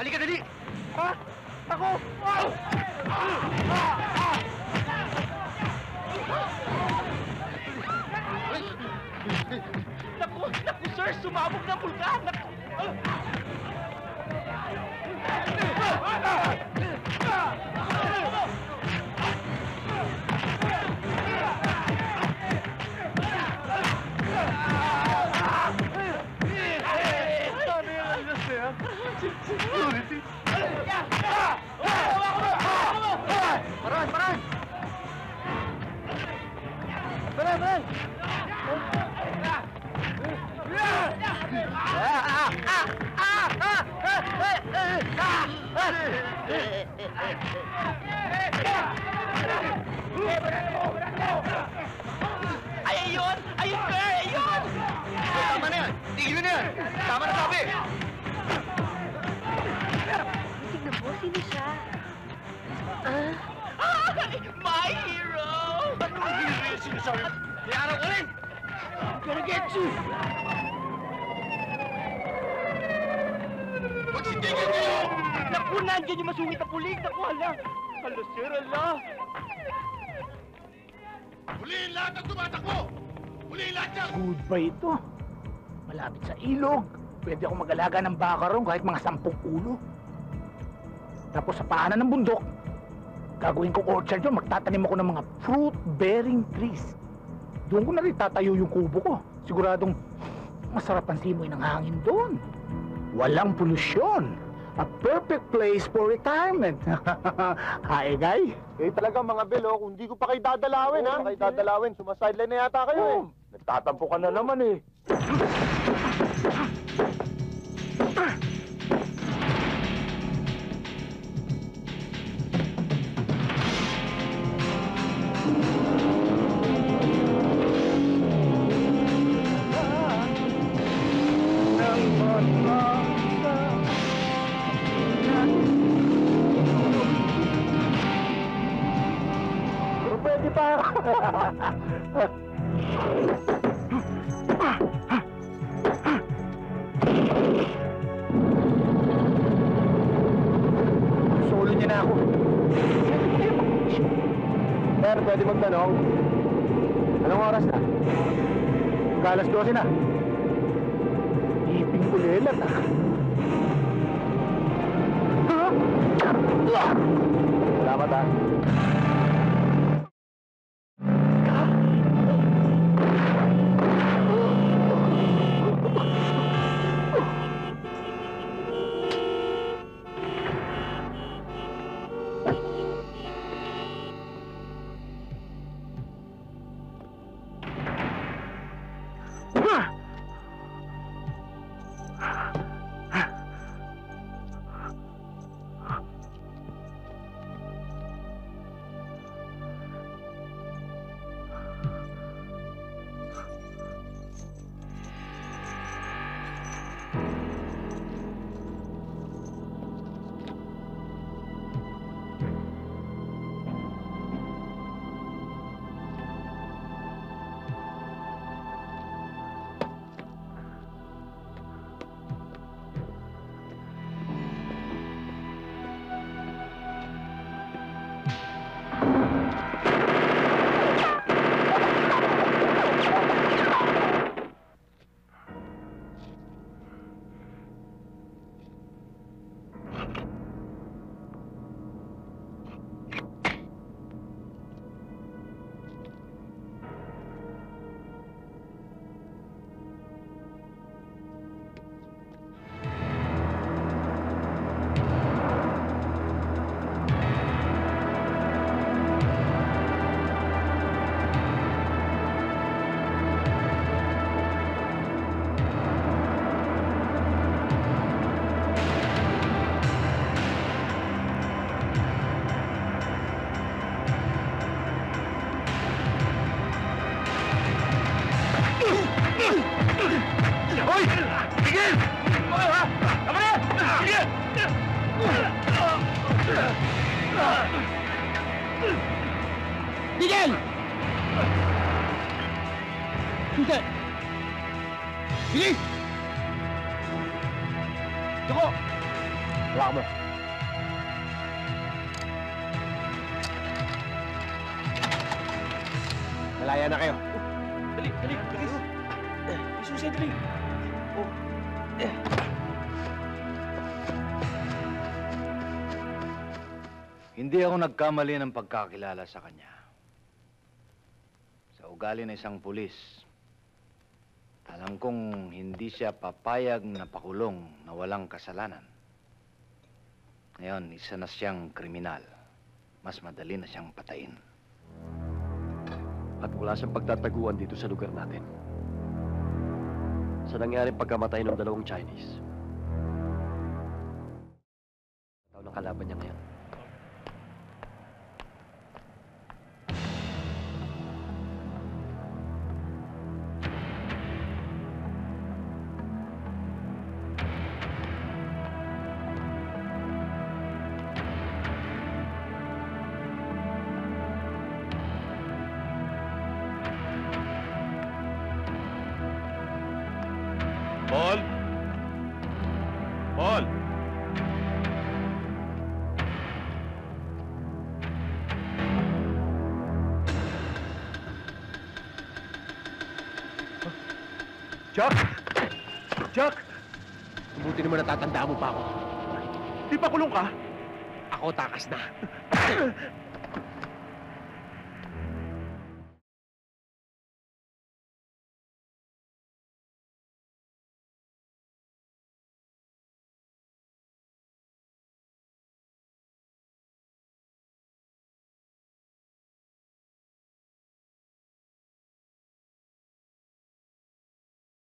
Halika, dali! Ha? Ako! Wow! Naku, sir! Sumabog ng bulkan! Paran! Ayun! Ayun, sir! Ayun! Tama na yan! Tigil na yan! Tama na sabi! Tignan mo, sino siya? My hero! Anong hero yung sinasabi? Kaya ko rin! I'm gonna get you! Magsindigan kayo! Naku, nandiyan yung masungit na pulig! Naku, hala! Hala, sir, hala! Huliin lahat ang tumatakbo! Huliin lahat yan! Good ba ito? Malapit sa ilog. Pwede ako mag-alaga ng baka ron kahit mga 10 ulo. Tapos sa paanan ng bundok, gagawin ko orchard yun. Magtatanim ako ng mga fruit-bearing trees. Doon ko na rin tatayo yung kubo ko. Siguradong masarap ang simoy ng hangin doon. Walang polusyon. A perfect place for retirement. Hi, guy. Talaga mga belo, kung di ko pa kayo dadalawin, ha? Kayo dadalawin, sumasideline na yata kayo, eh. Nagtatampo ka na naman, eh. Pwede pa. Solo niya na ako. Sir, pwede magtanong? Anong oras na? Kalas 12 na. Iping ulelat, ah. Salamat, ha? Miguel! Susi! Bilis! Tsoko! Hawakan mo. Malaya na kayo. Dali, dali, bilis. Isusi, dali. Hindi ako nagkamali ng pagkakilala sa kanya. Sa ugali ng isang pulis, alam kong hindi siya papayag na pakulong na walang kasalanan. Ngayon, isa na siyang kriminal. Mas madali na siyang patayin. At wala siyang pagtataguan dito sa lugar natin. Sa nangyaring pagkamatay ng dalawang Chinese. Tao ng kalaban niya ngayon. Paul! Paul! Chuck! Chuck! Buti naman natatandaan mo pa ako. Di ba kulong ka? Ako takas na.